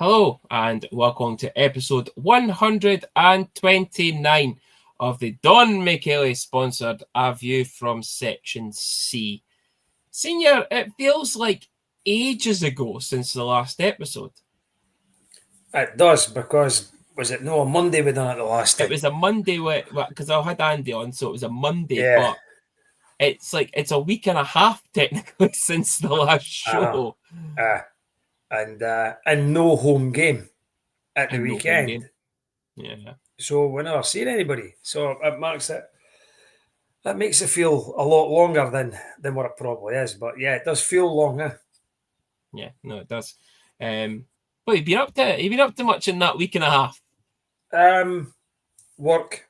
Hello and welcome to episode 129 of the Don Michele sponsored A View from Section C. Senior, it feels like ages ago since the last episode. It does, because was it a Monday we done it the last time? It was a Monday because I had Andy on, so it was a Monday, Yeah. but it's a week and a half technically since the last show. And no home game at the And no home weekend. game. Yeah. So we're never seeing anybody. So it makes it feel a lot longer than what it probably is. But yeah, it does feel long, huh? Yeah, no, it does. What have you been up to? Have you been up to much in that week and a half? Work.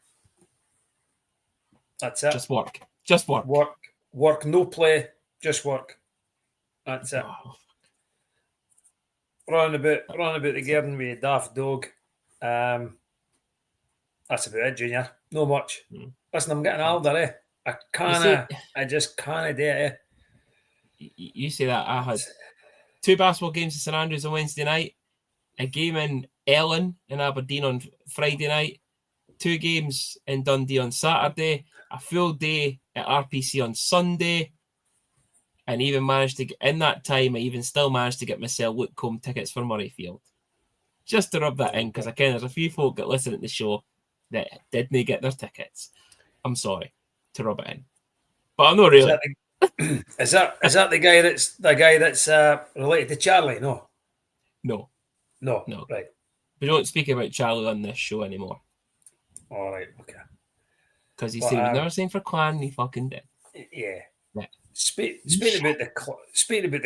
That's it. Just work. Just work. Work, no play, just work. That's it. Oh. Running about the garden with a daft dog. That's about it, Junior. No much. Listen, I'm getting older, eh? I just can't do it, eh? You say that. I had 2 basketball games in St Andrews on Wednesday night, a game in Ellen in Aberdeen on Friday night, 2 games in Dundee on Saturday, a full day at RPC on Sunday, and even managed to get, in that time, I even still managed to get myself Whitcomb tickets for Murrayfield. Just to rub that in, because again, there's a few folk that listen to the show that didn't get their tickets. I'm sorry to rub it in, but I'm not really. Is that the guy that's related to Charlie? No. Right. We don't speak about Charlie on this show anymore. All right, okay. Because he said he was never saying for clan, and he fucking did. Yeah. Speaking about the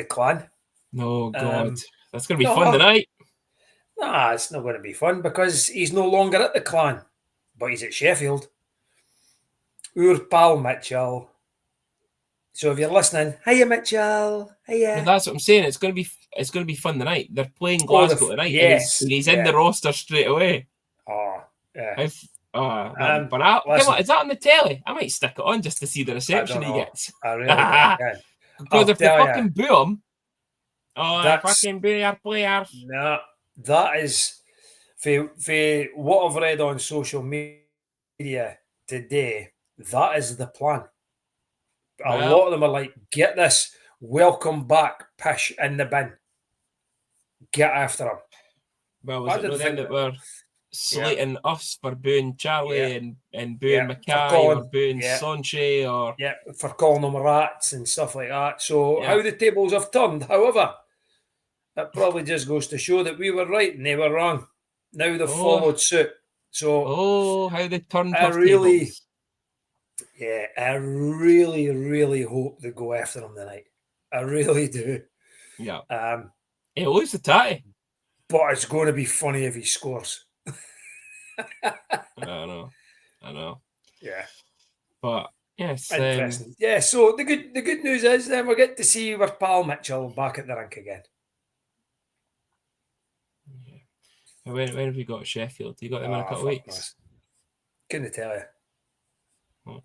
clan. No, God, that's gonna be fun tonight. Nah, it's not going to be fun because he's no longer at the clan, but he's at Sheffield. Our pal Mitchell. So if you're listening, hiya Mitchell, hiya. No, that's what I'm saying. It's going to be fun tonight. They're playing Glasgow tonight. Yes, and he's in the roster straight away. Oh, yeah. Come on, is that on the telly? I might stick it on just to see the reception he gets. I really can. Because if they fucking boo him, they fucking boo your players. No, that is for what I've read on social media today. That is the plan. A lot of them are like, get this, welcome back, pish in the bin. Get after him. Well, was it them that were slating us for booing Charlie and booing Mackay or booing Sonche or... Yeah, for calling them rats and stuff like that. So how the tables have turned, however, that probably just goes to show that we were right and they were wrong. Now they've followed suit. So how they turned tables. Yeah, I really, really hope they go after him tonight. I really do. Yeah. He'll lose the tie. But it's going to be funny if he scores. I know. Yeah. But yes. Interesting. Yeah, so the good news is then we get to see our pal Mitchell back at the rink again. Yeah. When have we got Sheffield? You got them in a couple of weeks? Couldn't tell you.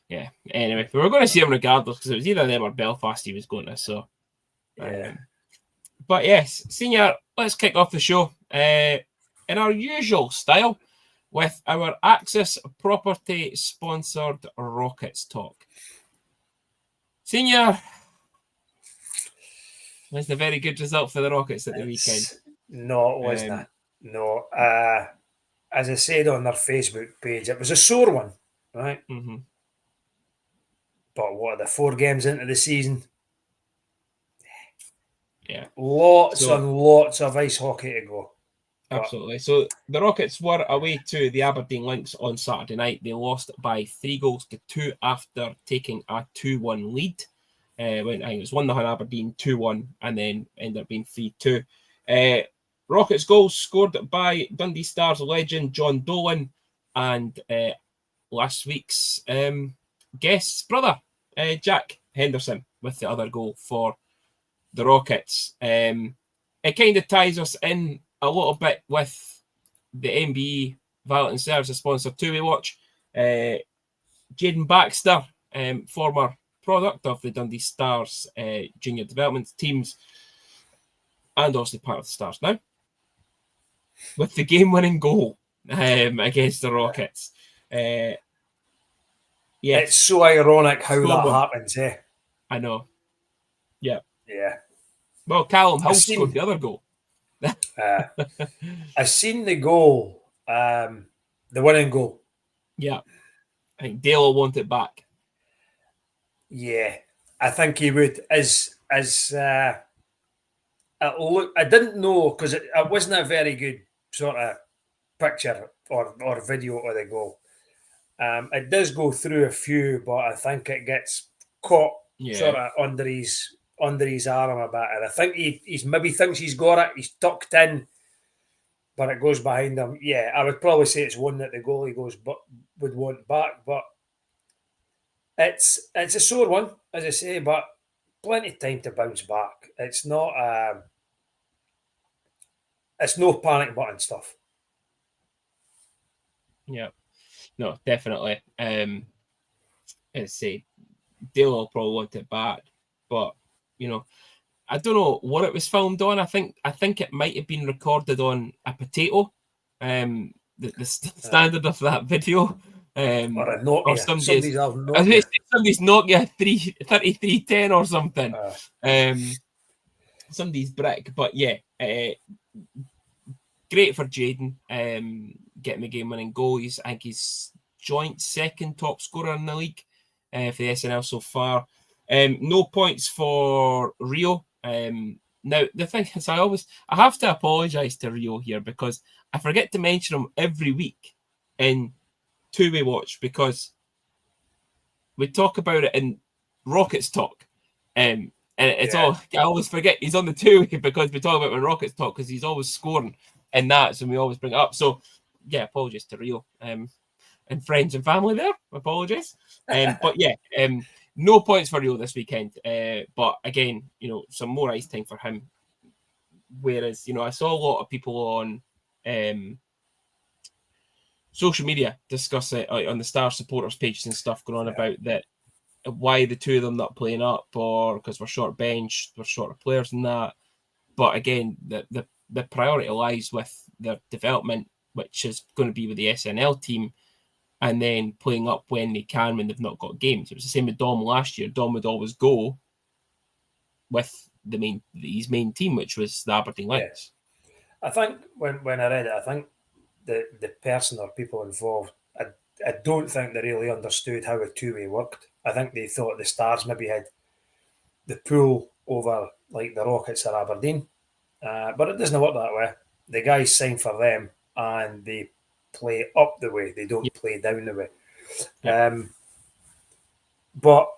Yeah. Anyway, we were going to see him regardless because it was either them or Belfast he was going to. So, but yes, Senior, let's kick off the show in our usual style with our Axis Property sponsored Rockets talk. Senior, was the very good result for the Rockets at the weekend? No, it wasn't. No, as I said on their Facebook page, it was a sore one, right? Mm-hmm. But what are the 4 games into the season? Yeah. Lots and lots of ice hockey to go. Absolutely. So the Rockets were away to the Aberdeen Lynx on Saturday night. They lost by 3-2 after taking a 2-1 lead. I think it was 1-0 Aberdeen, 2-1, and then ended up being 3-2. Rockets goals scored by Dundee Stars legend John Dolan and last week's guest's brother, Jack Henderson, with the other goal for the Rockets. It kind of ties us in a little bit with the MBE Valeton Services sponsor two-way watch. Jaden Baxter, former product of the Dundee Stars junior development teams, and obviously part of the Stars now. with the game-winning goal against the Rockets. Yes. It's so ironic how So that good. happens, eh? I know. Yeah. Yeah. Well, Callum Hill scored the other goal. I seen the goal, the winning goal. Yeah. I think Dale will want it back. Yeah, I think he would. Look, I didn't know because it wasn't a very good sort of picture or video of the goal. It does go through a few, but I think it gets caught sort of under his arm a bit, and I think he's maybe thinks he's got it. He's tucked in, but it goes behind him. Yeah, I would probably say it's one that the goalie would want back, but it's a sore one, as I say, but plenty of time to bounce back. It's not it's no panic button stuff. Yeah. No, definitely. Let's say Dale will probably want it back, but I don't know what it was filmed on. I think it might have been recorded on a potato. The standard of that video. Or a Nokia. Or somebody's Nokia 3310 or something. Somebody's brick. But yeah, great for Jaden. Getting the game-winning goal. I think he's joint second top scorer in the league for the SNL so far. No points for Rio. Now the thing is, I have to apologise to Rio here because I forget to mention him every week in two-way watch because we talk about it in Rockets talk, and it's all I always forget he's on the two-way because we talk about it in Rockets talk because he's always scoring in that, so we always bring it up. So yeah, apologies to Rio and friends and family there. Apologies, but yeah. No points for Rio this weekend, but again, some more ice time for him. Whereas, I saw a lot of people on social media discuss it on the Star supporters pages and stuff going on about that, why the two of them not playing up, or because we're short bench, we're short of players and that. But again, the priority lies with their development, which is going to be with the SNL team. And then playing up when they can when they've not got games. It was the same with Dom last year. Dom would always go with his main team, which was the Aberdeen Lynx. I think when I read it, I think the person or people involved, I don't think they really understood how a two-way worked. I think they thought the Stars maybe had the pull over like the Rockets or Aberdeen, but it doesn't work that way. The guys sign for them and they play up the way. They don't play down the way. But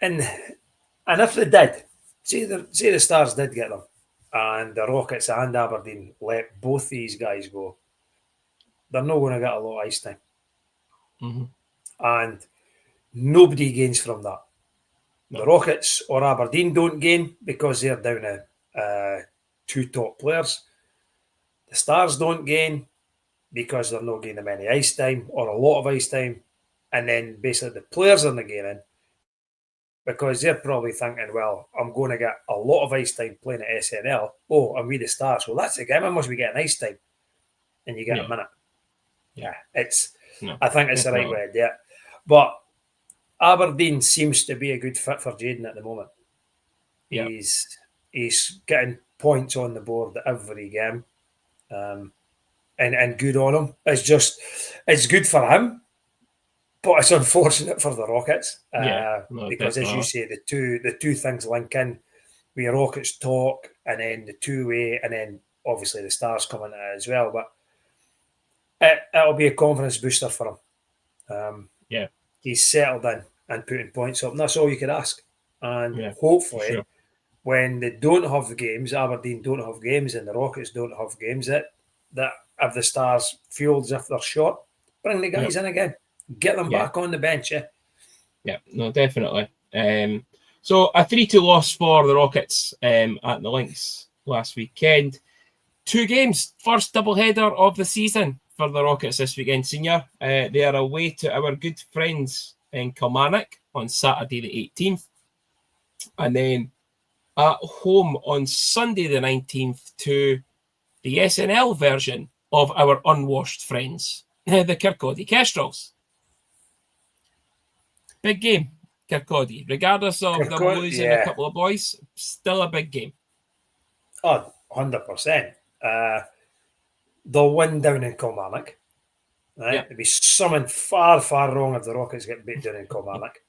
and if they did, say the Stars did get them, and the Rockets and Aberdeen let both these guys go, they're not going to get a lot of ice time, and nobody gains from that. No. The Rockets or Aberdeen don't gain because they're down to two top players. The Stars don't gain because they're not gaining any ice time or a lot of ice time. And then basically the players are not gaining because they're probably thinking, well, I'm going to get a lot of ice time playing at SNL. Oh, I'm with the Stars. Well, that's the game. I must be getting ice time. And you get a minute. I think it's the right way. Yeah. But Aberdeen seems to be a good fit for Jaden at the moment. Yep. He's getting points on the board every game. And good on him. It's good for him, but it's unfortunate for the Rockets. Because as you say, the two things link in. We Rockets talk, and then the two-way, and then obviously the Stars come into it as well. But it'll be a confidence booster for him. He's settled in and putting points up, and that's all you could ask. And hopefully, when they don't have the games, Aberdeen don't have games, and the Rockets don't have games, that if the Stars feel as if they're short, bring the guys in again. Get them back on the bench, Yeah, no, definitely. So a 3-2 loss for the Rockets at the Lynx last weekend. 2 games, first doubleheader of the season for the Rockets this weekend, Senior. They are away to our good friends in Kilmarnock on Saturday the 18th. And then at home on Sunday the 19th to the SNL version of our unwashed friends, the Kirkcaldy Kestrels. Big game, Kirkcaldy. Regardless of them losing a couple of boys, still a big game. Oh, 100%. They'll win down in Kilmarnock. Right? Yeah. It'd be something far, far wrong if the Rockets get beat down in Kilmarnock.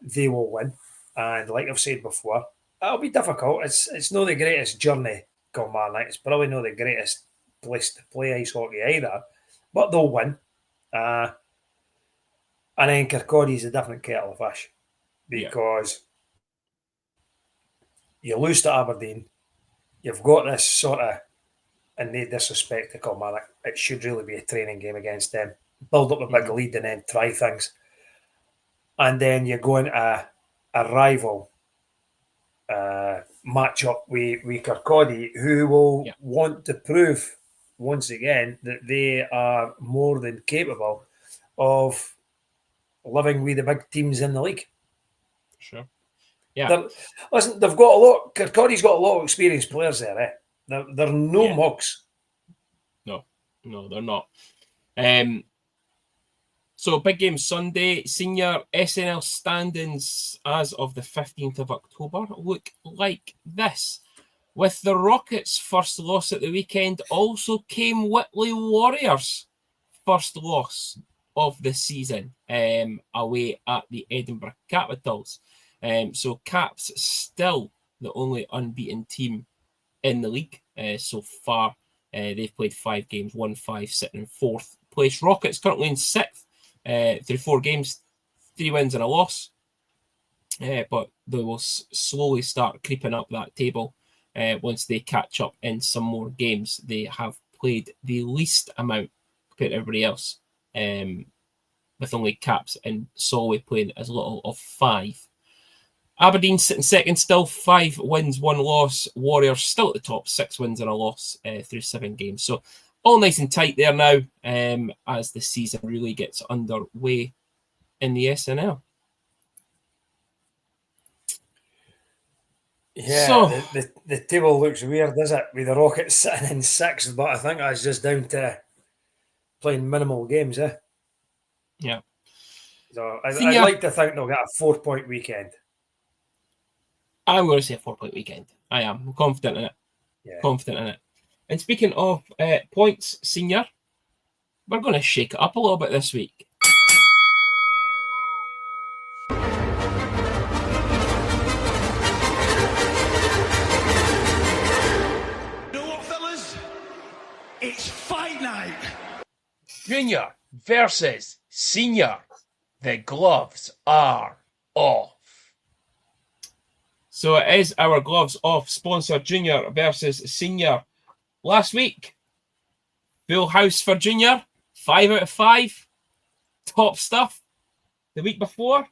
They will win. And like I've said before, it'll be difficult. It's not the greatest journey, Kilmarnock. It's probably not the greatest place to play ice hockey either. But they'll win. And then Kirkcaldy's a different kettle of fish. Because you lose to Aberdeen. You've got this sort of, and no disrespect to Kilmarnock, it should really be a training game against them. Build up a big lead and then try things. And then you're going to a rival match up with Kirkcaldy, who will want to prove once again that they are more than capable of living with the big teams in the league. Sure. Yeah. Listen, they've got a lot. Kirkcaldy's got a lot of experienced players there. They're no mugs. No, they're not. So big game Sunday. Senior SNL standings as of the 15th of October look like this. With the Rockets' first loss at the weekend, also came Whitley Warriors' first loss of the season away at the Edinburgh Capitals. So Caps still the only unbeaten team in the league so far. They've played 5 games, won 5, sitting in 4th place. Rockets currently in 6th through 4 games, 3 wins and a loss. But they will slowly start creeping up that table once they catch up in some more games. They have played the least amount compared to everybody else, with only Caps and Solway playing as little of 5. Aberdeen sitting second, still 5 wins, 1 loss. Warriors still at the top, 6 wins and a loss through 7 games. So all nice and tight there now as the season really gets underway in the SNL. Yeah, so, the table looks weird, does it? With the Rockets sitting in 6th, but I think that's just down to playing minimal games, eh? Yeah. So I'd like to think they'll get a 4-point weekend. I'm going to say a 4-point weekend. I am. I'm confident in it. Yeah. Confident in it. And speaking of points, Senior, we're going to shake it up a little bit this week. You know what, fellas? It's fight night. Junior versus Senior. The gloves are off. So it is our gloves off sponsor, Junior versus Senior. Last week, full house for Junior, 5 out of 5, top stuff. The week before,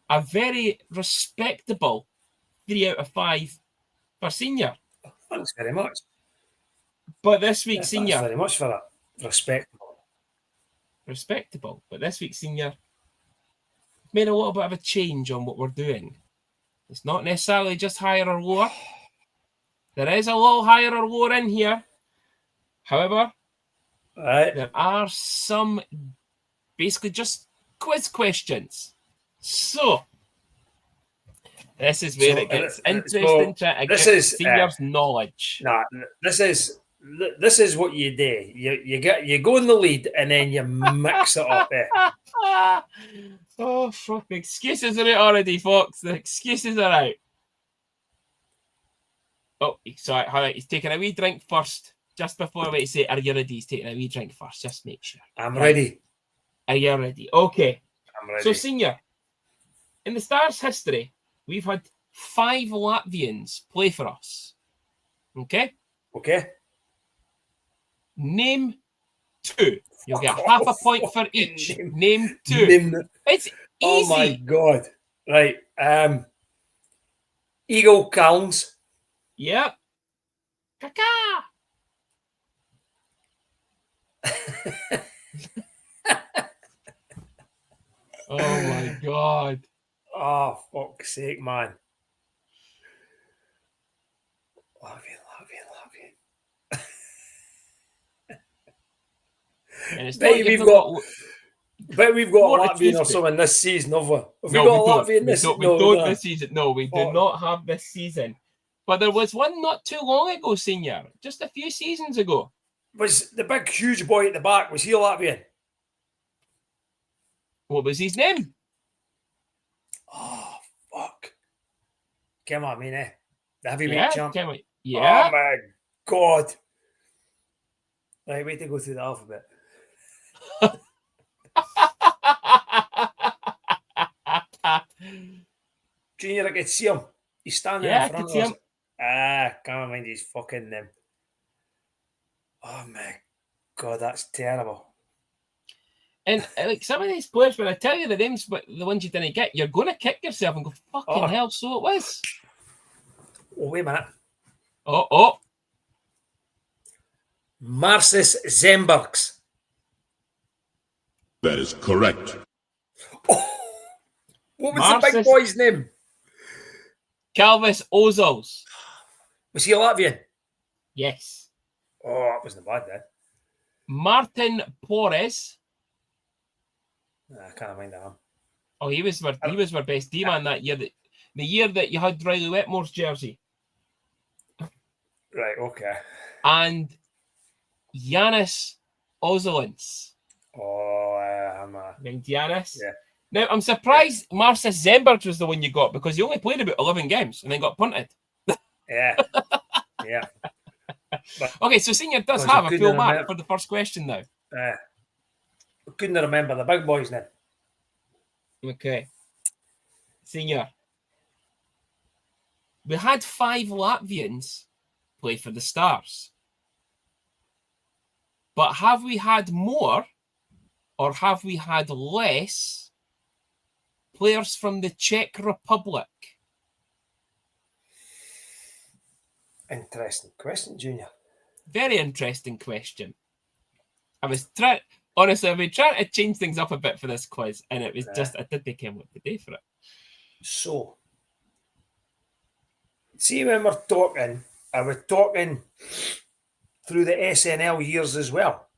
a very respectable 3 out of 5 for Senior. Thanks very much. But this week, Senior... Thanks very much for that. Respectable. But this week, Senior, made a little bit of a change on what we're doing. It's not necessarily just higher or lower. There is a little higher or lower in here. However, there are some basically just quiz questions. So, this is where it gets interesting to get Senior's knowledge. Nah, this is what you do. You go in the lead and then you mix it up. Oh, fuck. The excuses are out already, folks. The excuses are out. Oh, sorry. He's taking a wee drink first. Just before we say, are you ready? He's taking a wee drink first. Just make sure. I'm ready. Are you ready? Okay. I'm ready. So, Senior, in the Stars' history, we've had 5 Latvians play for us. Okay? Okay. Name 2. You'll get half a point for each. Name 2. It's easy. Oh my God. Right. Eagle Calms. Yep. Kaka. Oh my God. Oh, fuck's sake, man. Love you. And it's Bet not we've you've got got. Bet we've got More a to Latvian choose or something this season, have we? Have No, we got we a don't. Latvian We this don't. We no, don't no. this season. No, we do Oh. not have this season. But there was one not too long ago, Senior. Just a few seasons ago. Was the big, huge boy at the back, was he Latvian? What was his name? Oh, fuck. Come on, man, eh? The heavyweight Yeah, champ. can we? Oh, Yeah. my God. Right, wait to go through the alphabet. Junior, I could see him. He's standing Yeah, I in front could of see us. him. Can't mind his fucking name. Oh, my God, that's terrible. And like some of these players, when I tell you the names, but the ones you didn't get, you're going to kick yourself and go, fucking hell, so it was. Oh, wait a minute. Oh. Marcis Zembergs. That is correct. Oh, what was the big Marcis- boy's name? Calvis Ozils. Was he a Latvian? Yes. Oh, that wasn't bad then. Martin Porres. I can't mind that. Oh, he was our best D-man that year. The year that you had Riley Wetmore's jersey. Right, okay. And Yanis Ozilins. Oh, Yanis. Yeah. Now, I'm surprised Marcis Zembergs was the one you got because he only played about 11 games and then got punted. Yeah. Yeah. Okay, so Senior does Because have I a couldn't full mark remember- for the first question now. I couldn't remember the big boy's name. Okay. Senior. We had 5 Latvians play for the Stars. But have we had more or have we had less players from the Czech Republic? Interesting question, Junior. Very interesting question. I've been trying to change things up a bit for this quiz, and it was just I didn't come up today for it. So, see when we're talking, are we talking through the SNL years as well?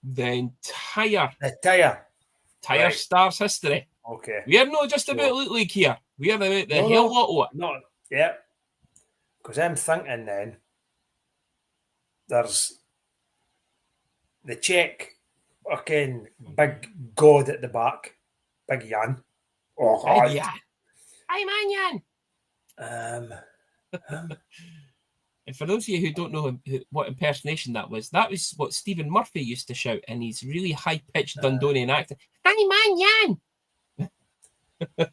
The entire The right. Stars history. Okay. We are not just So- about Elite League here. We are about the No, hell no. lot of it. Not, yeah. Because I'm thinking then, there's the Czech fucking big god at the back, Big Jan. Oh, God. Yeah. Hi, man, Jan. And for those of you who don't know what impersonation that was what Stephen Murphy used to shout in his really high-pitched Dundonian accent. Hi, man, Jan. I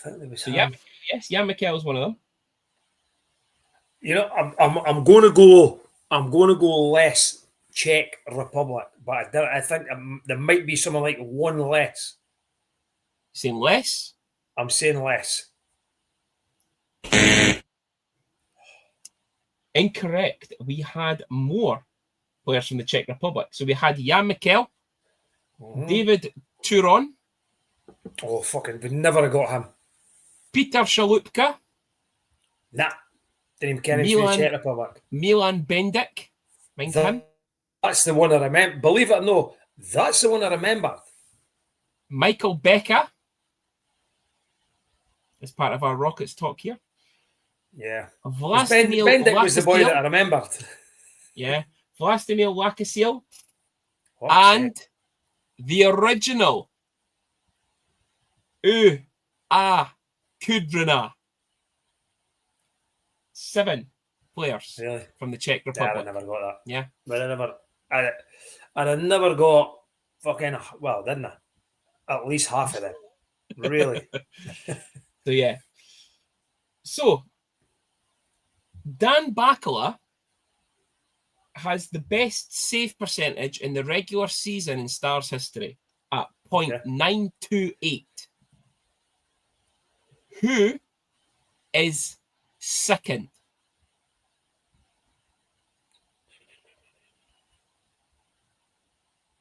think there was So him. yes, Jan Michael's one of them. You know, I'm going to go less Czech Republic, but I think there might be something like one less. Saying less. I'm saying less. Incorrect. We had more players from the Czech Republic. So we had Jan Michael, David Turon, Oh, fucking, we never have got him. Peter Shalupka, Nah, didn't even care him from the Milan- Czech Republic. Milan Bendik. Mind him. That's the one I remember. Believe it or no, that's the one I remembered. Michael Becker. As part of our Rockets talk here. Yeah. Vlastimil Bendik was the boy that I Lakasil. remembered. Yeah. Vlastimil Lakasil. Fuck's And sake. the original Kudrina. 7 players Really? from the Czech Yeah, I Republic. never got that. Yeah. But I never got fucking, well, didn't I? At least half of them. Really? So yeah. So Dan Bakala has the best save percentage in the regular season in Stars history at .928. Who is second?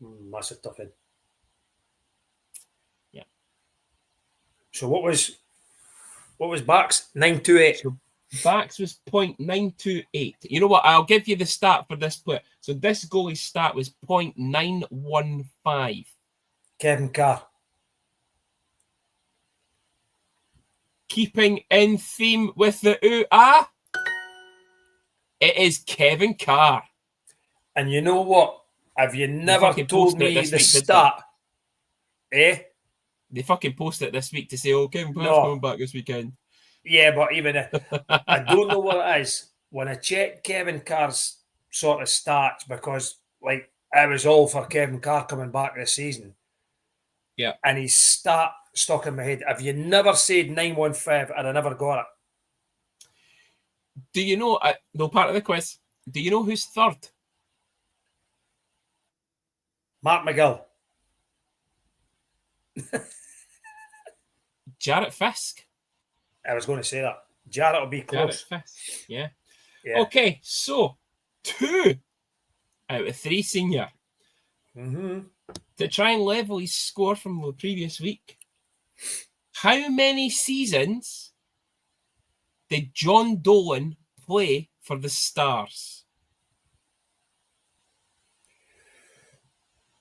Massive tough in. Yeah. So what was Backs? 928. Backs was 0.928. You know what? I'll give you the stat for this player. So this goalie's stat was 0.915. Kevin Carr. Keeping in theme with the ooh-ah, it is Kevin Carr. And you know what? Have you never fucking told posted it me this the week, didn't stat? Eh? They fucking posted it this week to say, oh, Kevin Carr's No. coming back this weekend. Yeah, but even I don't know what it is. When I check Kevin Carr's sort of stats, because like I was all for Kevin Carr coming back this season. Yeah. And his stat stuck in my head. Have you never said 915 and I never got it? Do you know, no part of the quiz, do you know who's third? Mark McGill. Jarrett Fisk. I was going to say that. Jarrett will be close. Jarrett Fisk, yeah. Yeah. Okay, so 2 out of 3 senior. Mm-hmm. To try and level his score from the previous week. How many seasons did John Dolan play for the Stars?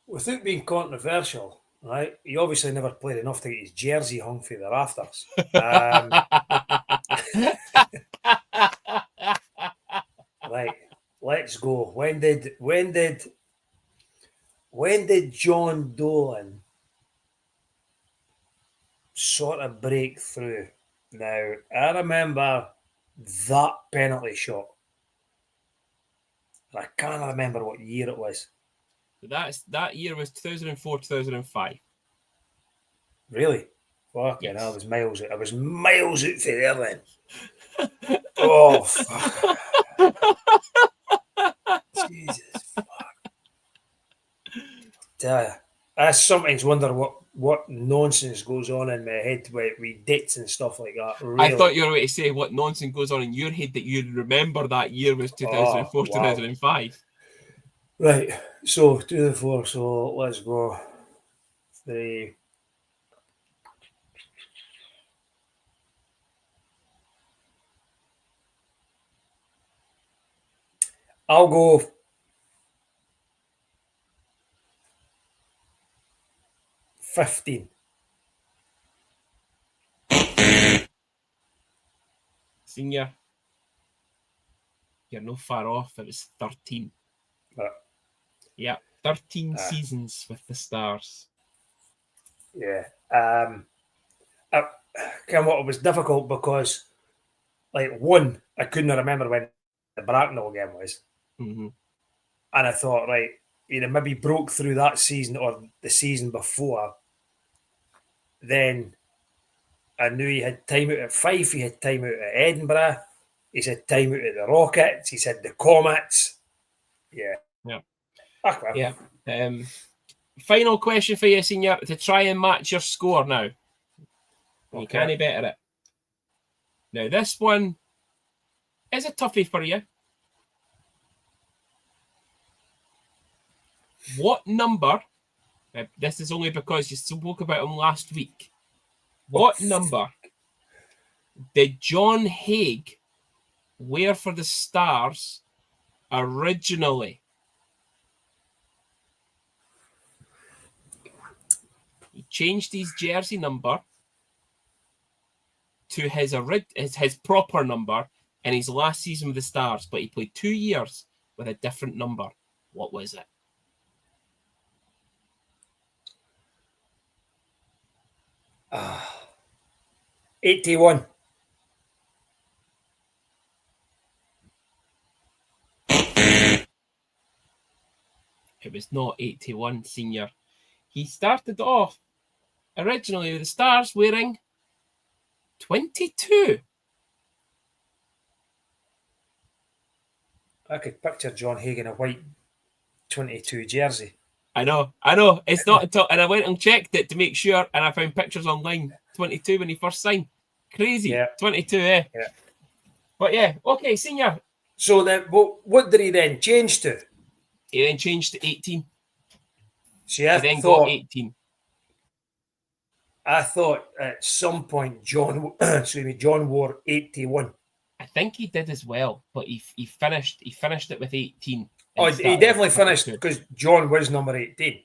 Without being controversial, right? He obviously never played enough to get his jersey hung for the rafters. Right, let's go. When did John Dolan sort of break through? Now, I remember that penalty shot. And I can't remember what year it was. That year was 2004, 2005. Really? Fucking Yes. hell, I was miles out. I was miles out for there then. Oh, fuck. Jesus, fuck. Tell you, I sometimes wonder what nonsense goes on in my head with dates and stuff like that. Really. I thought you were going to say what nonsense goes on in your head that you remember that year was 2004, 2005. Right, so 2004, so let's go. 3. I'll go 15. Senior, you're no far off. It was 13. Yeah, 13 seasons with the Stars. Yeah. It was difficult because, like, one, I couldn't remember when the Bracknell game was. Mm-hmm. And I thought, right, maybe broke through that season or the season before. Then I knew he had time out at Fife, he had time out at Edinburgh, he's had time out at the Rockets, he's had the Comets. Yeah. Yeah. Well. Yeah. Final question for you, Senior, to try and match your score now. You can't better it. Now, this one is a toughie for you. What number, this is only because you spoke about him last week, what number did John Haig wear for the Stars originally? He changed his jersey number to his proper number in his last season with the Stars, but he played 2 years with a different number. What was it? Uh, 81. It was not 81, Senior. He started off originally with the Stars wearing 22. I could picture John Haig in a white 22 jersey. I know. It's not until, and I went and checked it to make sure, and I found pictures online. 22 when he first signed. Crazy. Yeah. 22, eh? Yeah. But yeah, okay, Senior. So then, what did he then change to? He then changed to 18. See, I then thought, got 18. I thought at some point John wore 81. I think he did as well, but he finished it with 18. Oh, he definitely finished because John was number 18.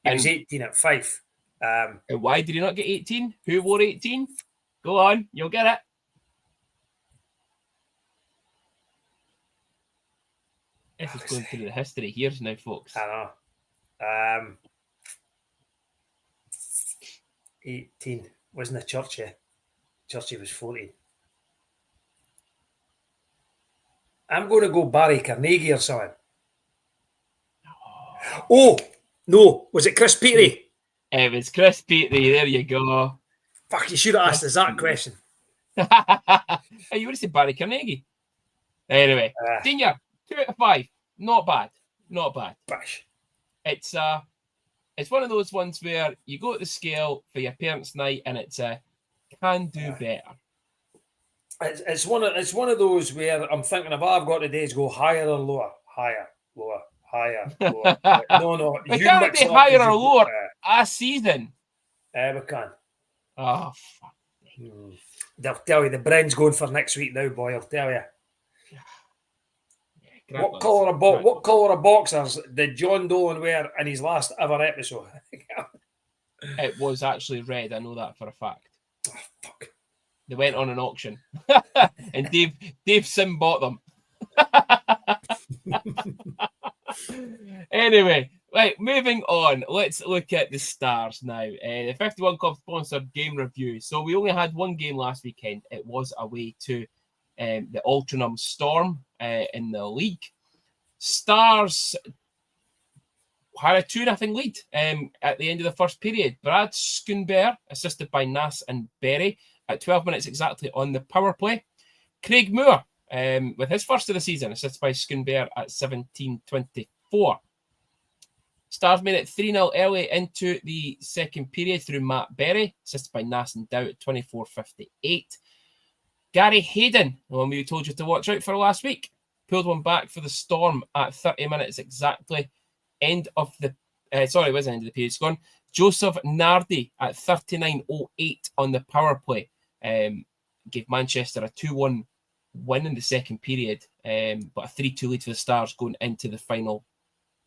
He was 18 at Fife. And why did he not get 18? Who wore 18? Go on, you'll get it. This is going through the history here now, folks. I know. 18 wasn't a Churchy. Churchy was 14. I'm going to go Barry Carnegie or something. Oh, no. Was it Chris Petrie? It was Chris Petrie. There you go. Fuck, you should have asked us that question. Hey, you would have said Barry Carnegie. Anyway, Senior, 2 out of 5. Not bad. Not bad. Bash. It's one of those ones where you go to the scale for your parents' night and it's can do better. It's one of those where I'm thinking if all I've got today is go higher or lower, higher, lower, higher, lower. No, we can't be higher or lower a season. We can. Oh, fuck. They'll tell you the brand's going for next week now, boy. I'll tell you. Yeah, what colour of boxers did John Dolan wear in his last ever episode? It was actually red. I know that for a fact. Oh, fuck. They went on an auction, and Dave Sim bought them. Anyway, right, moving on. Let's look at the Stars now. The 51 Club sponsored game review. So we only had one game last weekend. It was away to the Altrincham Storm in the league. Stars had a 2-0 lead at the end of the first period. Brad Schoonbear, assisted by Nass and Berry, at 12 minutes exactly on the power play. Craig Moore, with his first of the season, assisted by Schoonbear at 17:24. Stars made it 3-0 early into the second period through Matt Berry, assisted by Nass and Dow at 24:58. Gary Hayden, the one we told you to watch out for last week, pulled one back for the Storm at 30 minutes exactly. End of the it was the end of the period. It's gone. Joseph Nardi at 39:08 on the power play gave Manchester a 2-1 win in the second period, but a 3-2 lead for the Stars going into the final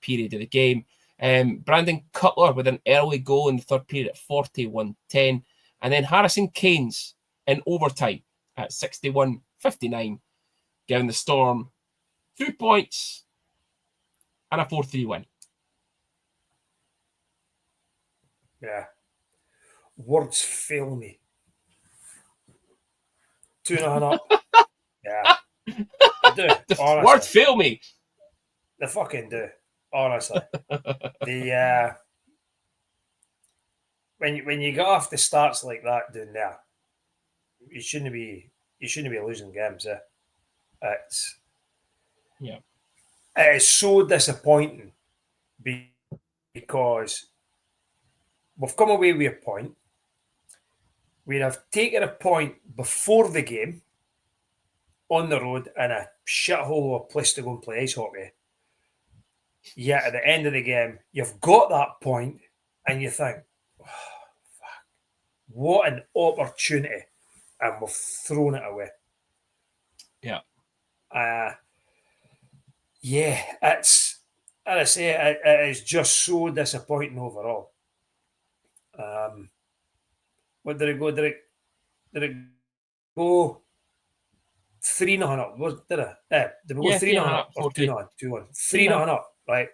period of the game. Brandon Cutler with an early goal in the third period at 41:10, and then Harrison Keynes in overtime at 61:59, giving the Storm 2 points and a 4-3 win. Yeah. Words fail me. 2-0 up. Yeah. They do. The words fail me. They fucking do. Honestly. When you get off the starts like that down there, you shouldn't be losing games, eh? It is so disappointing because we've come away with a point. We'd have taken a point before the game on the road in a shithole of a place to go and play ice hockey. Yet at the end of the game, you've got that point and you think, oh, fuck, what an opportunity. And we've thrown it away. Yeah. It's, as I say, it is just so disappointing overall. What did it go? Did it go 3-0 up? Did it? Did we go 3-0 up or 2-0? 2-1. 3-0 up, right?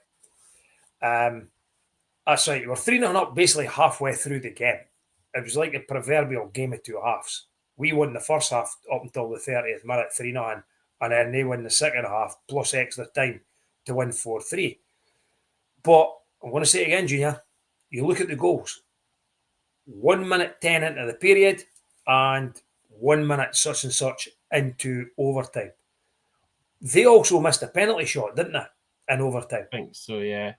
That's right. We're 3-0 up basically halfway through the game. It was like a proverbial game of two halves. We won the first half up until the 30th minute, 3-0, and then they win the second half plus extra time to win 4-3. But I'm going to say it again, Junior. You look at the goals. 1 minute 10 into the period and 1 minute such and such into overtime. They also missed a penalty shot, didn't they, in overtime? I think so, yeah.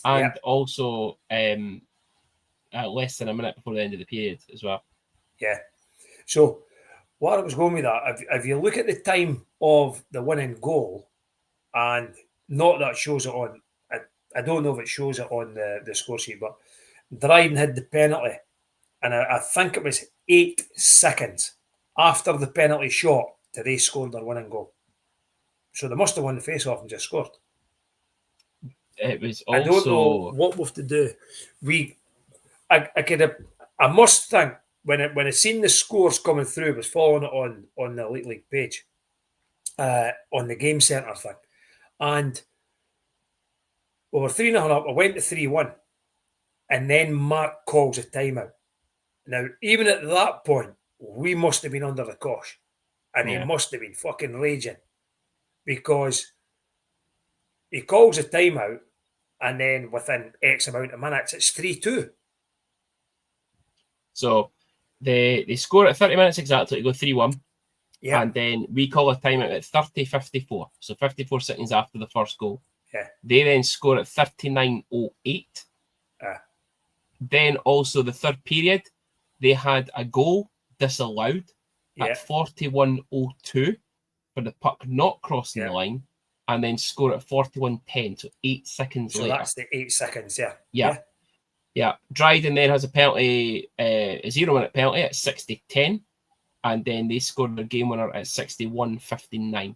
And also less than a minute before the end of the period as well. Yeah. So what I was going with that, if you look at the time of the winning goal, and not that it shows it on, I don't know if it shows it on the score sheet, but Dryden had the penalty. And I think it was 8 seconds after the penalty shot they scored their winning goal. So they must have won the face-off and just scored. It was also... I don't know what we have to do. I must think when I seen the scores coming through, I was following it on the Elite League page, on the Game Centre thing, and we were 3-0 up. I went to 3-1, and then Mark calls a timeout. Now, even at that point, we must have been under the cosh, and he must have been fucking raging, because he calls a timeout, and then within X amount of minutes, it's 3-2. So they score at 30 minutes exactly to go 3-1. Yeah. And then we call a timeout at 30:54. So 54 seconds after the first goal. Yeah. They then score at 39:08. Then also the third period, they had a goal disallowed at 41:02 for the puck not crossing the line, and then score at 41:10, so 8 seconds later. So that's the 8 seconds, Yeah. Dryden then has a penalty, a 0-minute penalty at 60:10, and then they scored their game winner at 61:59.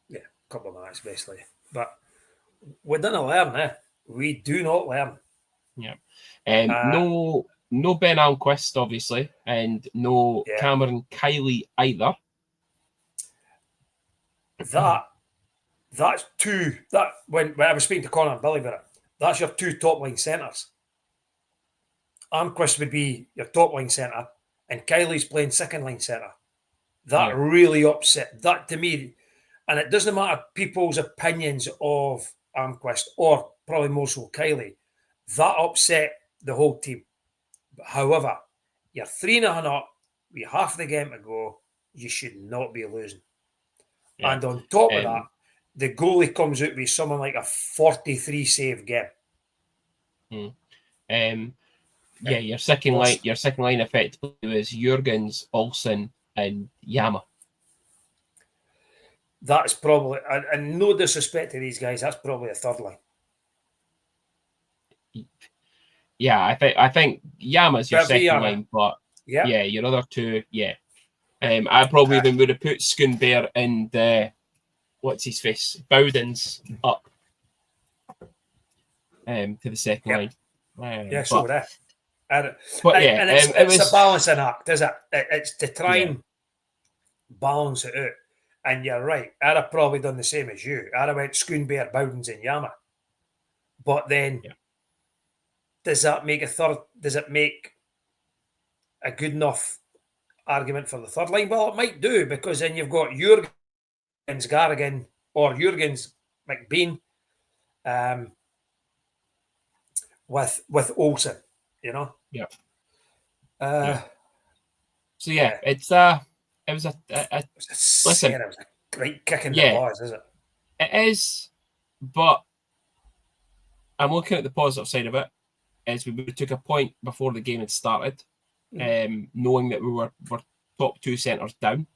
Yeah, a couple of minutes basically. But we didn't learn, eh? We do not learn. Yeah. No Ben Almquist, obviously, and no Cameron Kiley either. That's two. That when I was speaking to Connor and Billy about it, that's your two top line centres. Almquist would be your top line centre, and Kiley's playing second line centre. That really upset that to me, and it doesn't matter people's opinions of Almquist or probably more so Kiley. That upset the whole team. However, you're 3-0 up, with half the game to go. You should not be losing. Yeah. And on top of that, the goalie comes out with something like a 43 save game. Your second line effectively was Jurgens, Olsen, and Yama. That's probably, and no disrespect to these guys, that's probably a third line. Yeah, I think Yama's your second line, but your other two, I probably even would have put Schoonberg and what's his face, Bowden's up to the second line. So would I. And it was a balancing act, is it? It's to try and balance it out. And you're right, I'd have probably done the same as you. I'd have went Schoonberg, Bowden's, and Yama. But then, does that make a third? Does it make a good enough argument for the third line? Well, it might do, because then you've got Jurgens, Garrigan, or Jurgens, McBean, with Olsen, you know. So it was a listen. It was a great kick in the balls, is it? It is, but I'm looking at the positive side of it. As we took a point before the game had started, knowing that we were top two centres down.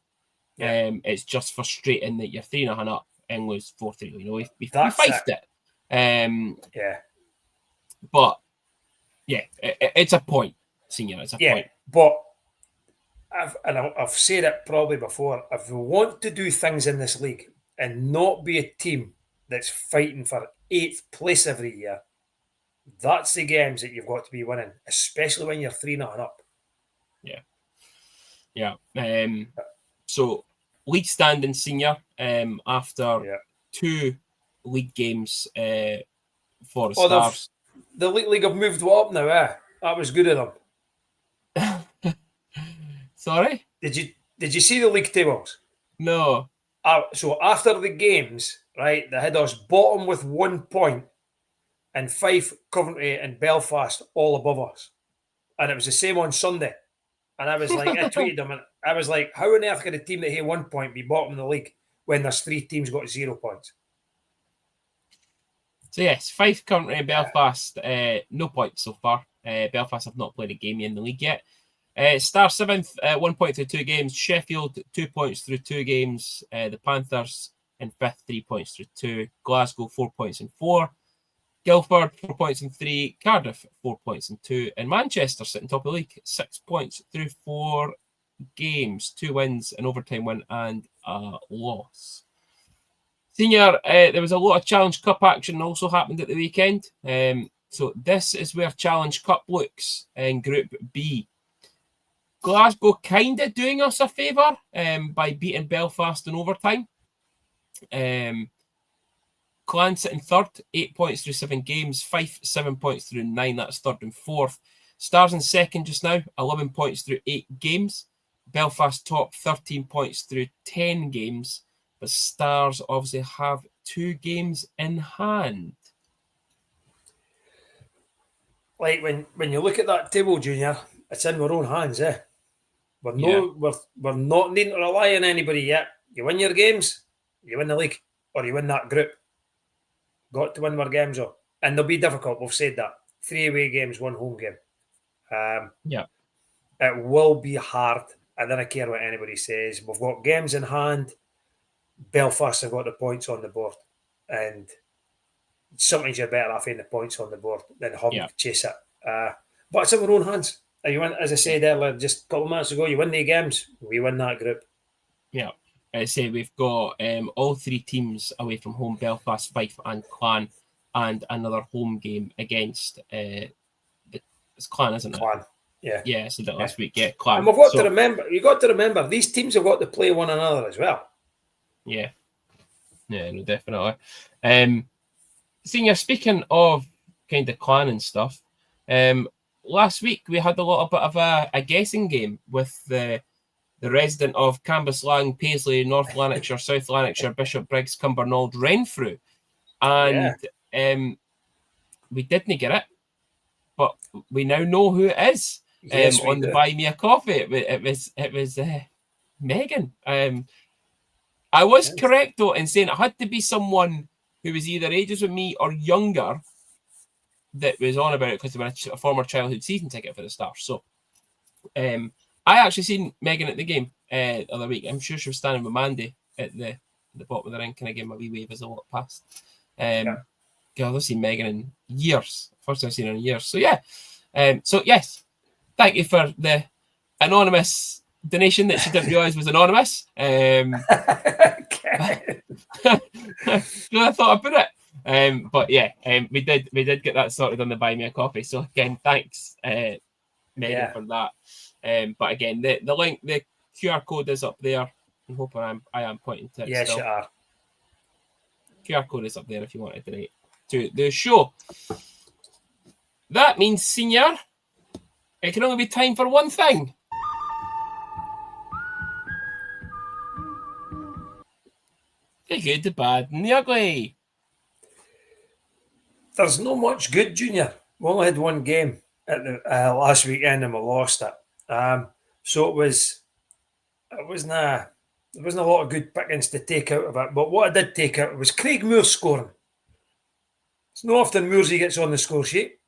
It's just frustrating that you're 3-0 up and lose 4-3. You know, we fifed it. But it's a point, senior. It's a point. But I've said it probably before. If we want to do things in this league and not be a team that's fighting for 8th place every year, that's the games that you've got to be winning, especially when you're 3-0 up. So league standing senior after 2 league games for the Stars. The league have moved up now, That was good of them. Sorry? Did you see the league tables? No. So after the games, right, they had us bottom with 1 point, and Fife, Coventry, and Belfast all above us. And it was the same on Sunday. And I was like, I tweeted them, and I was like, how on earth could a team that had 1 point be bottom in the league when there's 3 teams got 0 points? So yes, Fife, Coventry, and Belfast, no points so far. Belfast have not played a game in the league yet. Star 7th, 1 point through 2 games. Sheffield, 2 points through 2 games. The Panthers in 5th, 3 points through 2. Glasgow, 4 points in 4. Guildford, 4 points in 3. Cardiff, 4 points in 2. And Manchester sitting top of the league, 6 points through 4 games, 2 wins, an overtime win, and a loss. Senior, there was a lot of Challenge Cup action also happened at the weekend. So this is where Challenge Cup looks in Group B. Glasgow kind of doing us a favour by beating Belfast in overtime. Clan sitting third, 8 points through 7 games. Fife, 7 points through 9. That's third and fourth. Stars in second just now, 11 points through 8 games. Belfast top, 13 points through 10 games. But Stars obviously have 2 games in hand. Like when you look at that table, Junior, it's in our own hands, eh? We're not needing to rely on anybody yet. You win your games, you win the league, or you win that group. Got to win our games up. And they'll be difficult, we've said that. 3 away games, 1 home game. It will be hard. I don't care what anybody says. We've got games in hand. Belfast have got the points on the board. And sometimes you're better off having the points on the board than having to chase it. But it's in our own hands. You win, as I said earlier, just a couple of minutes ago, you win the games, we win that group. Yeah. I say we've got all 3 teams away from home, Belfast, Fife and Clan, and another home game against it's Clan, isn't it? Clan. Yeah. Yeah, I said that last week. Yeah, Clan. And we've got to remember, you've got to remember, these teams have got to play one another as well. Yeah. Yeah, no, definitely. Senior, speaking of kind of Clan and stuff, last week we had a little bit of a guessing game with the resident of Cambuslang, Paisley, North Lanarkshire, South Lanarkshire, Bishop Briggs, Cumbernauld, Renfrew. And we didn't get it, but we now know who it is. Yes, on the Buy Me a Coffee. It was Megan. I was correct, though, in saying it had to be someone who was either ages with me or younger that was on about it because they were a former childhood season ticket for the Stars. So I actually seen Megan at the game the other week. I'm sure she was standing with Mandy at the bottom of the ring, kind of giving my wee wave as I walked past. God, I've seen Megan in years. First time I've seen her in years. So yeah. So yes, thank you for the anonymous donation that she didn't realise was anonymous. I thought I'd put it. But yeah, we did get that sorted on the Buy Me a Coffee. So again, thanks, Megan, for that. But again, the link, the QR code is up there. I hope I am pointing to it. Yes, still. you are. QR code is up there if you want to donate to the show. That means, Senior, it can only be time for one thing. The good, the bad, and the ugly. There's not much good, Junior. We only had one game at the last weekend and we lost it. So it wasn't there wasn't a lot of good pickings to take out of it. But what I did take out was Craig Moore scoring. It's not often Moorsey gets on the score sheet.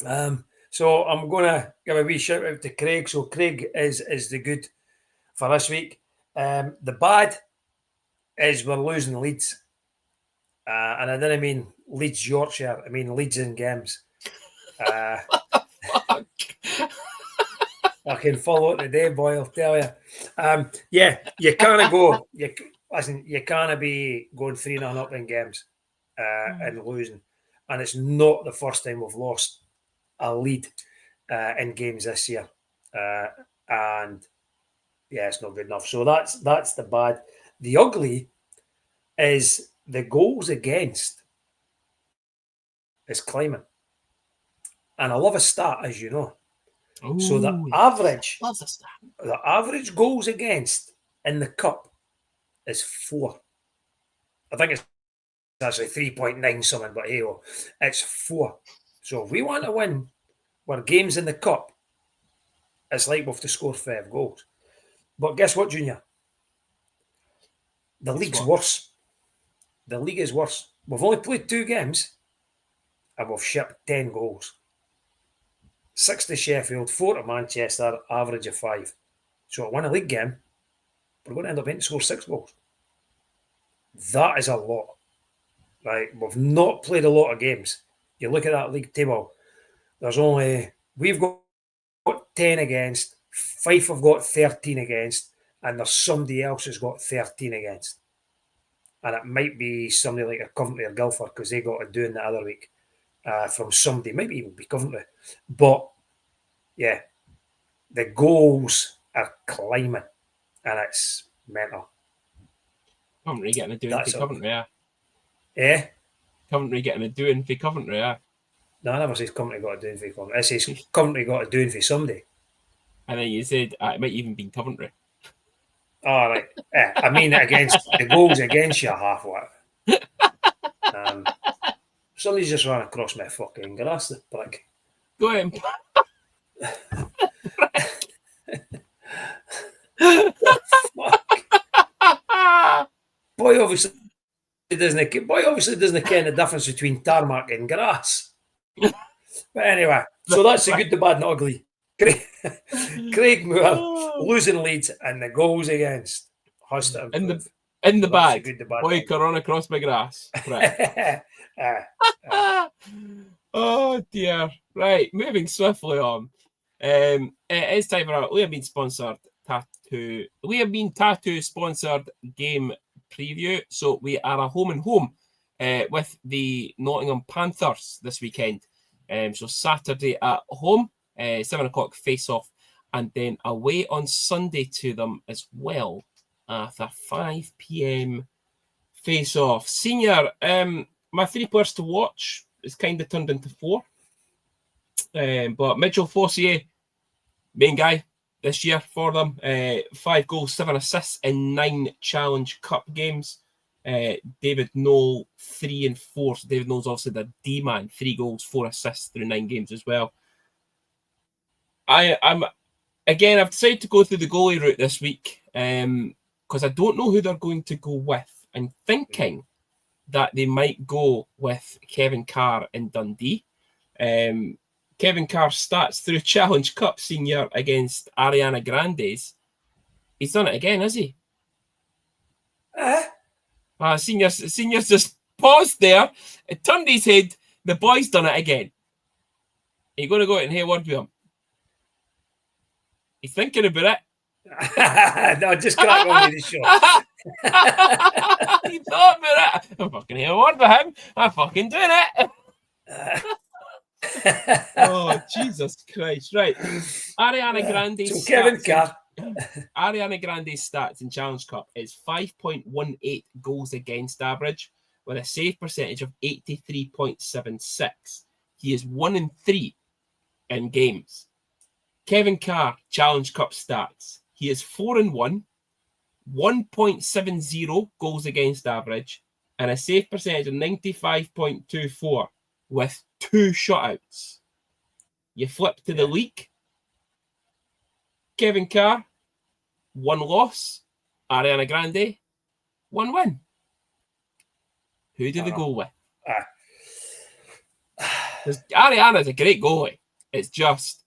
So I'm going to give a wee shout out to Craig. So Craig is the good for this week. The bad is we're losing Leeds. And I didn't mean Leeds Yorkshire. I mean Leeds in games. I can follow it today, boy, I'll tell you. You can't go. You can't be going 3-0 up in games and losing. And it's not the first time we've lost a lead in games this year. And yeah, it's not good enough. So that's the bad. The ugly is the goals against is climbing. And I love a stat, as you know. Ooh, so the average goals against in the cup is 4. I think it's actually 3.9 something, but hey, it's 4. So if we want to win our games in the cup, it's like we have to score 5 goals. But guess what, Junior? The league's worse. The league is worse. We've only played 2 games and we've shipped 10 goals. 6 to Sheffield, 4 to Manchester, average of 5. So to win a league game, we're going to end up having to score 6 goals. That is a lot. Right? We've not played a lot of games. You look at that league table, we've got 10 against, Fife have got 13 against, and there's somebody else who's got 13 against. And it might be somebody like a Coventry or Guildford because they got a doing the other week from somebody, might even be Coventry. But yeah, the goals are climbing and it's mental. Coventry getting a doing for Coventry, yeah. Eh? Coventry getting a doing for Coventry, yeah. No, I never says Coventry got a doing for Coventry. I says Coventry got a doing for somebody. And then you said it might even be Coventry. All right. I mean, against the goals against you, half what? Somebody's just ran across my fucking grass, the prick. Go ahead. Fuck. Boy obviously doesn't ken the difference between tarmac and grass. But anyway, so that's the good, the bad, and the ugly. Craig Moore losing leads and the goals against has to improve. In the bag. Good, the bad, boy can run across my grass. Right. Oh dear. Right, moving swiftly on. It is time for our We Have Been Tattoo sponsored game preview. So we are a home and home with the Nottingham Panthers this weekend. So Saturday at home, 7 o'clock face off, and then away on Sunday to them as well at a 5 p.m. face off. Senior, my 3 players to watch is kind of turned into 4. But Mitchell Fossier, main guy this year for them. 5 goals, 7 assists in 9 Challenge Cup games. David Noel, 3 and 4. So David Noel's obviously the D-man, 3 goals, 4 assists through 9 games as well. I've decided to go through the goalie route this week because I don't know who they're going to go with. I'm thinking that they might go with Kevin Carr in Dundee. Kevin Carr stats through Challenge Cup Senior against Ariana Grande's. He's done it again, has he? Senior's just paused there. It turned his head. The boy's done it again. Are you going to go out and have a word with him? He's thinking about it. No, just crack on with the show. He thought about it. I'm fucking have a word with him. I'm fucking doing it. Oh, Jesus Christ. Right. Ariana Grande's so Kevin Carr. Ariana Grande's stats in Challenge Cup is 5.18 goals against average with a save percentage of 83.76. He is 1 and 3 in games. Kevin Carr, Challenge Cup stats. He is 4 and 1, 1.70 goals against average, and a save percentage of 95.24 with 2 shutouts. You flip to the league. Kevin Carr, 1 loss. Ariana Grande, 1 win. Who do they go with? Ariana's a great goalie. It's just,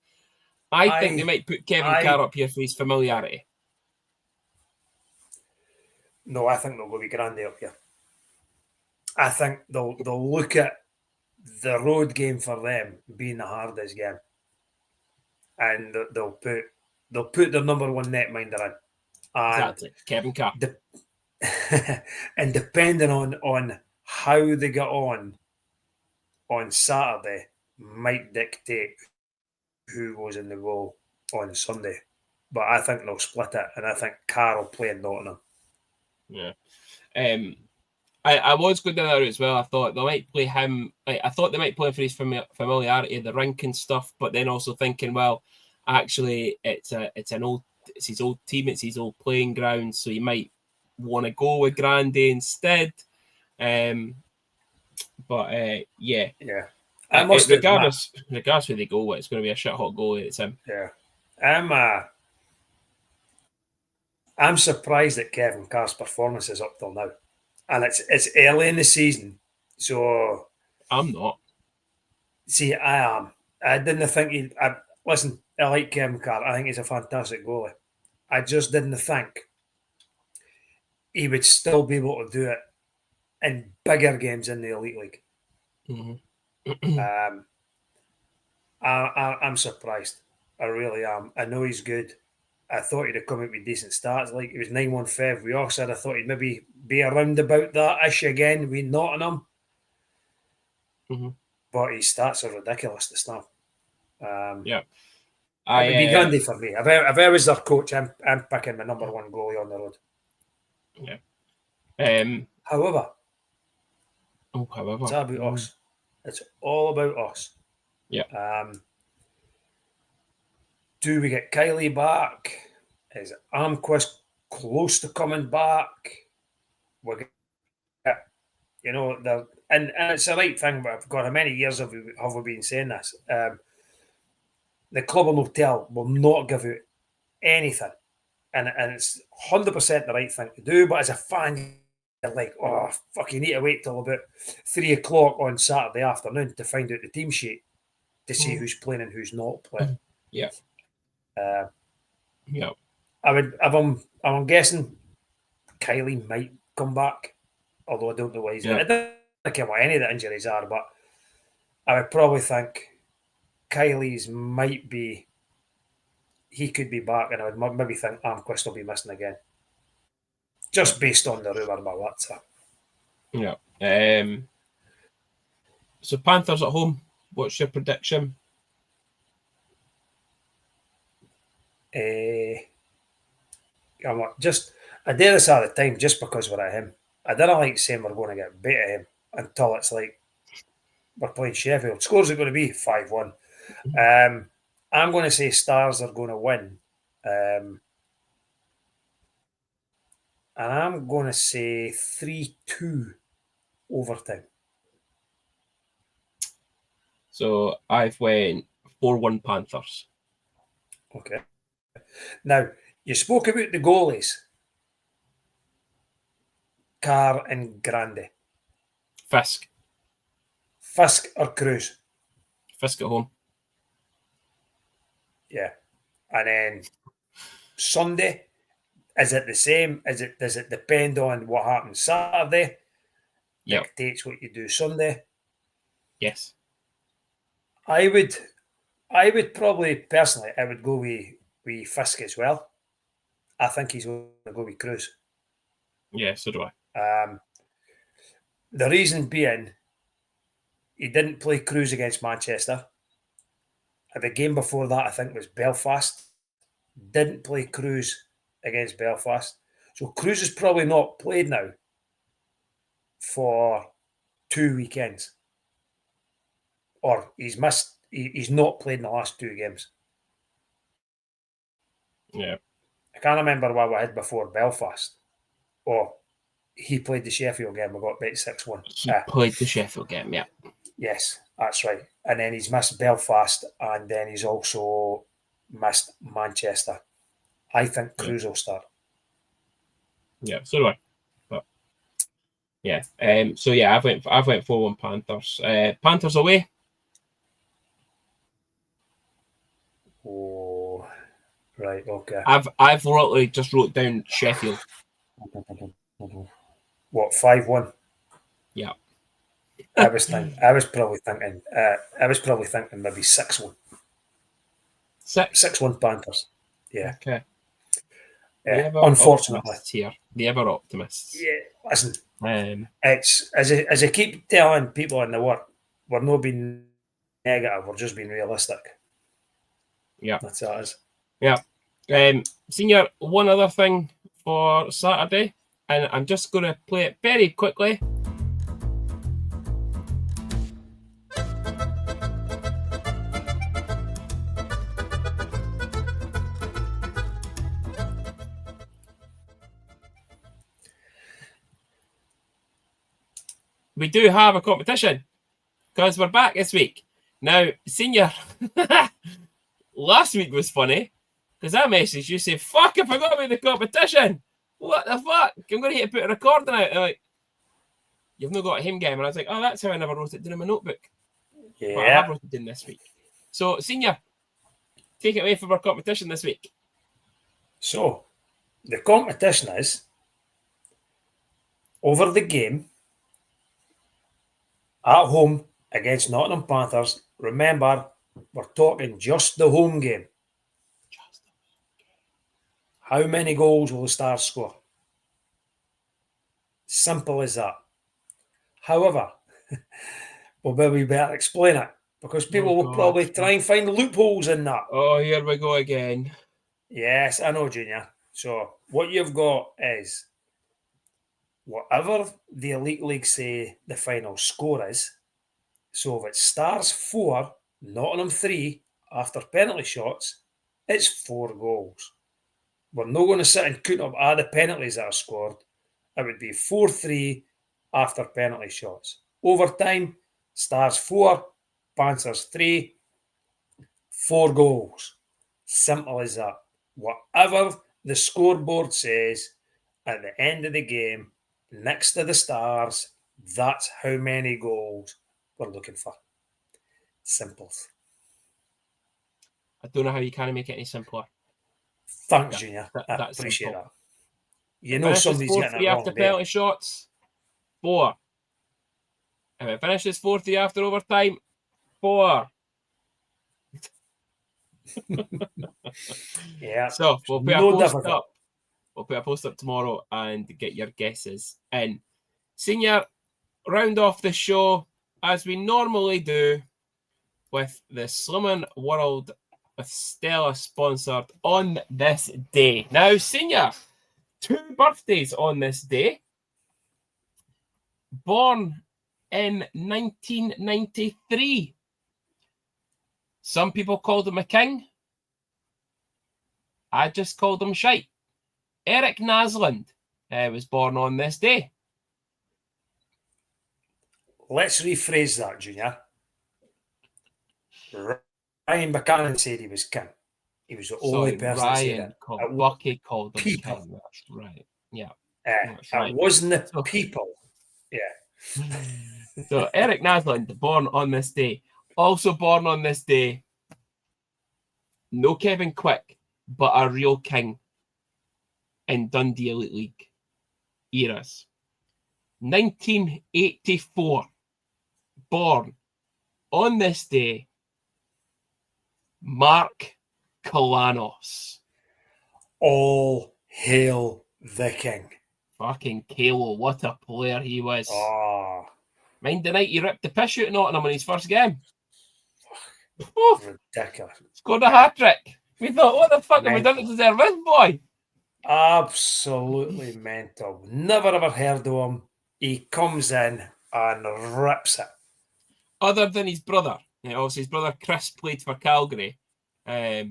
I think they might put Kevin Carr up here for his familiarity. No, I think they'll go with Grande up here. I think they'll look at the road game for them being the hardest game, and they'll put their number 1 netminder in. Exactly, Kevin Carr. And depending on how they get on Saturday, might dictate who goes in the goal on Sunday. But I think they'll split it, and I think Carr will play in Nottingham. Yeah. I was going down that route as well. I thought they might play him. I thought they might play for his familiarity, the ranking stuff, but then also thinking, well, actually, it's his old team, it's his old playing ground, so you might want to go with Grande instead. Yeah. Regardless who they go with, it's going to be a shit hot goalie. It's him. Yeah. I'm surprised at Kevin Carr's performances up till now. And it's early in the season, so I'm not. See, I am. I didn't think listen, I like Kevin Carr. I think he's a fantastic goalie. I just didn't think he would still be able to do it in bigger games in the Elite League. Mm-hmm. I'm surprised. I really am. I know he's good. I thought he'd have come out with decent starts. Like, he was 9-1 Fev with Oxford. I thought he'd maybe be around about that issue again with Nottingham. Mm-hmm. But his stats are ridiculous to start. Yeah. It would be Grundy for me. If I was their coach, I'm picking my number one goalie on the road. Yeah. However, however, it's about us. It's all about us. Yeah. Do we get Kylie back? Is Armquist close to coming back? We get, and it's the right thing. But God, how many years have we been saying this? The club and hotel will not give you anything, and it's 100% the right thing to do. But as a fan, you're like, oh fuck, you need to wait till about 3 o'clock on Saturday afternoon to find out the team sheet to see who's playing and who's not playing. Yeah. Yeah. I would, if I'm guessing, Kylie might come back, although I don't know why he's. I don't care what any of the injuries are, but I would probably think Kylie's might be. He could be back, and I would maybe think Armquist will be missing again, just based on the rumour about that. Yeah. So Panthers at home. What's your prediction? I dare this all the time just because we're at him. I don't like saying we're going to get beat at him until it's like we're playing Sheffield. Scores are going to be 5-1. I'm going to say Stars are going to win. And I'm going to say 3-2 overtime. So I've went 4-1 Panthers. Okay. Now, you spoke about the goalies. Carr and Grande. Fisk or Cruz? Fisk at home. Yeah. And then Sunday, is it the same? Does it depend on what happens Saturday? Yeah. Dictates what you do Sunday. Yes. I would probably personally I would go with Fisk as well. I think he's going to go with Cruz. Yeah, so do I. The reason being, he didn't play Cruz against Manchester. The game before that, I think, was Belfast. Didn't play Cruz against Belfast. So Cruz is probably not played now for 2 weekends. Or he's not played in the last 2 games. Yeah. I can't remember what we had before Belfast. Oh, he played the Sheffield game. We got beat 6-1. He played the Sheffield game, yeah. Yes, that's right. And then he's missed Belfast, and then he's also missed Manchester. I think Cruz will start. Yeah, so do I. But yeah. So yeah, I've went 4-1 Panthers. Panthers away. Oh, right, okay. I've literally just wrote down Sheffield. What, 5-1? Yeah. I was probably thinking maybe 6-1. 6-1 Panthers. Yeah. Okay. Unfortunately. Here. The ever optimists. Yeah, listen. It's as I keep telling people in the work, we're not being negative, we're just being realistic. Yeah. That's how it is. Yeah. Senior, one other thing for Saturday, and I'm just going to play it very quickly. We do have a competition because we're back this week. Now, Senior, last week was funny because I messaged you saying, fuck, I forgot about the competition. What the fuck? I'm going to hit put a recording out. And like, you've not got a him game. And I was like, oh, that's how I never wrote it down in my notebook. Yeah. But I have wrote it down this week. So, Senior, take it away from our competition this week. So, the competition is over the game at home against Nottingham Panthers. Remember, we're talking just the home game. How many goals will the Stars score? Simple as that. However, we'll maybe better explain it because people will probably try and find loopholes in that. Oh, here we go again. Yes, I know, Junior. So what you've got is whatever the Elite League say the final score is. So if it's Stars 4, Nottingham 3 after penalty shots, it's 4 goals. We're not going to sit and count up all the penalties that are scored. It would be 4-3 after penalty shots. Overtime, Stars 4, Panthers 3, 4 goals. Simple as that. Whatever the scoreboard says at the end of the game, next to the Stars, that's how many goals we're looking for. Simple. I don't know how you can make it any simpler. Thanks, Junior. I That's appreciate simple. that. You know somebody's getting it wrong after there. penalty shots, 4. If it finishes 4-3 after overtime, 4. Yeah. So we'll put No a post difficult. up. We'll put a post up tomorrow and get your guesses in. Senior, round off the show as we normally do with the Slimming World with Stella sponsored on this day. Now, Senior, 2 birthdays on this day. Born in 1993. Some people called him a king. I just called him shite. Eric Nasland was born on this day. Let's rephrase that, Junior. Ryan Buchanan said he was king. He was the only person that said it. Bucky called him people. king. That's right. Yeah. That's right. It wasn't the people. Yeah. So Eric Nasland, born on this day. Also born on this day, no Kevin Quick, but a real king in Dundee Elite League eras. 1984, born on this day, Mark Kalanos. All hail the king. Fucking Kalo, what a player he was. Oh, Mind the night he ripped the piss out of Nottingham in his first game. ridiculous. Scored a hat-trick. We thought, what the fuck have we done to deserve this boy? Absolutely mental. Never ever heard of him. He comes in and rips it. Other than his brother. Obviously, his brother Chris played for Calgary. Yeah.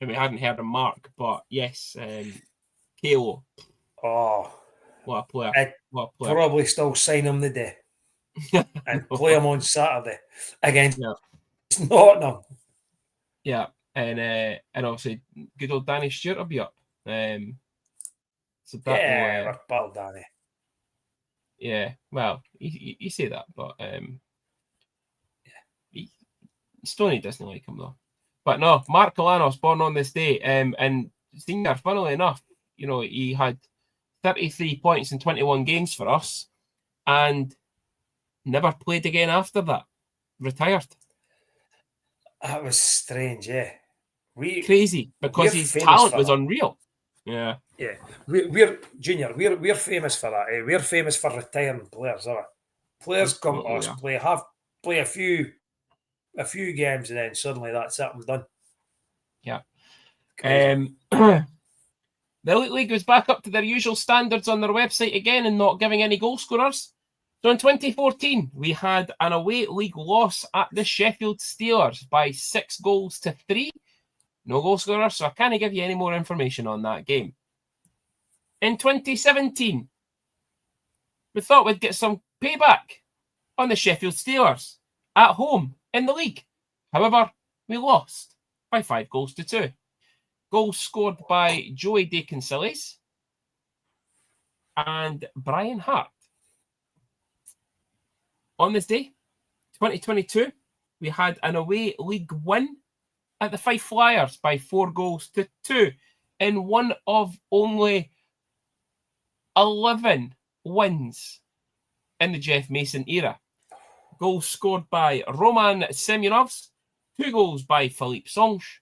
And we hadn't heard of Mark, but yes, Kalo. Oh, What a player. I'd probably still sign him the day and play him on Saturday against Nottingham. Yeah, and obviously, good old Danny Stewart will be up. So that we're battle Danny. Yeah, well, you say that, but Stoney doesn't like him though. But no, Mark Kalanos, born on this day, and Senior, funnily enough, he had 33 points in 21 games for us, and never played again after that. Retired. That was strange, yeah. Crazy, because his talent was unreal. Yeah. Yeah. We're Junior, we're famous for that. Eh? We're famous for retiring players, are we? Players come to us, play a few games, and then suddenly that's it, I'm done. Yeah. The Elite League was back up to their usual standards on their website again and not giving any goal scorers. So in 2014, we had an away league loss at the Sheffield Steelers by 6-3. No goal scorer, so I can't give you any more information on that game. In 2017, we thought we'd get some payback on the Sheffield Steelers at home in the league. However, we lost by 5-2. Goals scored by Joey Dakinsilis and Brian Hart. On this day, 2022, we had an away league win at the Fife Flyers by 4-2 in one of only 11 wins in the Jeff Mason era. Goals scored by Roman Semyonovs, 2 goals by Philippe Songe,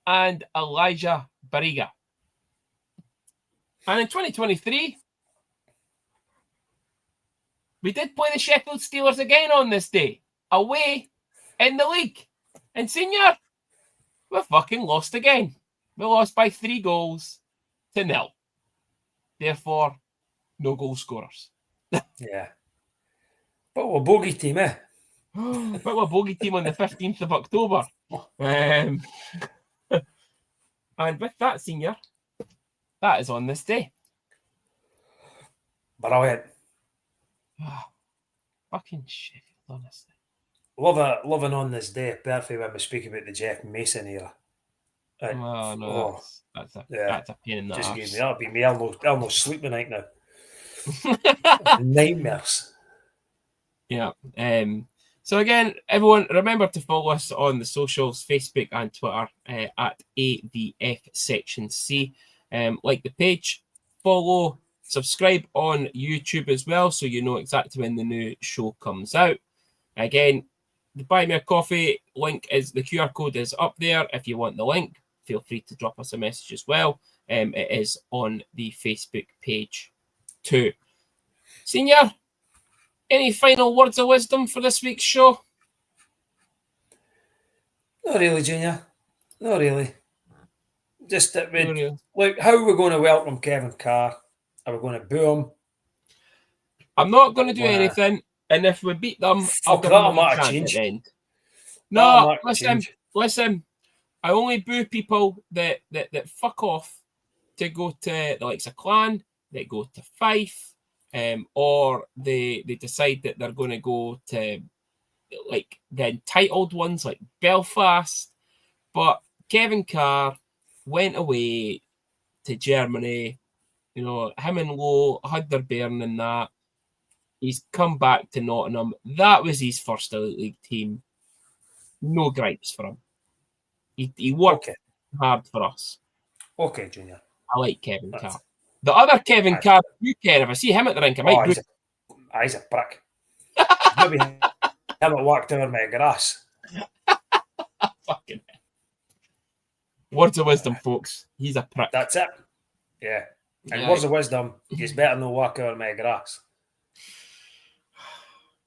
and Elijah Bariga. And in 2023, we did play the Sheffield Steelers again on this day, away in the league. And Senior, we fucking lost again. We lost by 3-0. Therefore, no goal scorers. Yeah. But we're a bogey team, eh? But we're a bogey team on the 15th of October. And with that, Senior, that is on this day. Brilliant. Fucking Sheffield, honestly. Loving on this day, perfect when we speak about the Jeff Mason era. That's a pain in the just arse. gave me, that'll be me. I'll not sleep tonight now. Nightmares. Yeah. So again, everyone, remember to follow us on the socials, Facebook and Twitter at AVF Section C. Like the page, follow, subscribe on YouTube as well, so you know exactly when the new show comes out. Again, the Buy Me a Coffee link is the QR code is up there. If you want the link, feel free to drop us a message as well. It is on the Facebook page too. Senior, any final words of wisdom for this week's show? Not really, Junior. Not really. Just that Really. look, how are we going to welcome Kevin Carr? Are we going to boo him? I'm not going to do anything, and if we beat them, I'll give them a chance at the end. No, listen. I only boo people that fuck off to go to the likes of Clan, they go to Fife, or they decide that they're going to go to like the entitled ones like Belfast. But Kevin Carr went away to Germany, you know, him and Lowe had their bearing in that. He's come back to Nottingham. That was his first Elite League team. No gripes for him. He worked hard for us. Okay, Junior. I like Kevin Carr. The other Kevin Carr, you care. If I see him at the rink, I might boo. He's a prick. Maybe him that walked over my grass. Fucking words of wisdom, folks. He's a prick. That's it. Yeah. And words of wisdom, he's better than walk over my grass.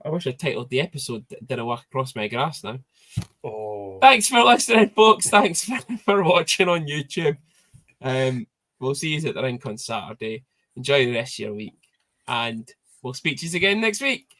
I wish I titled the episode "Did I Walk Across My Grass" now. Oh. Thanks for listening, folks. Thanks for watching on YouTube. We'll see you at the rink on Saturday. Enjoy the rest of your week. And we'll speak to you again next week.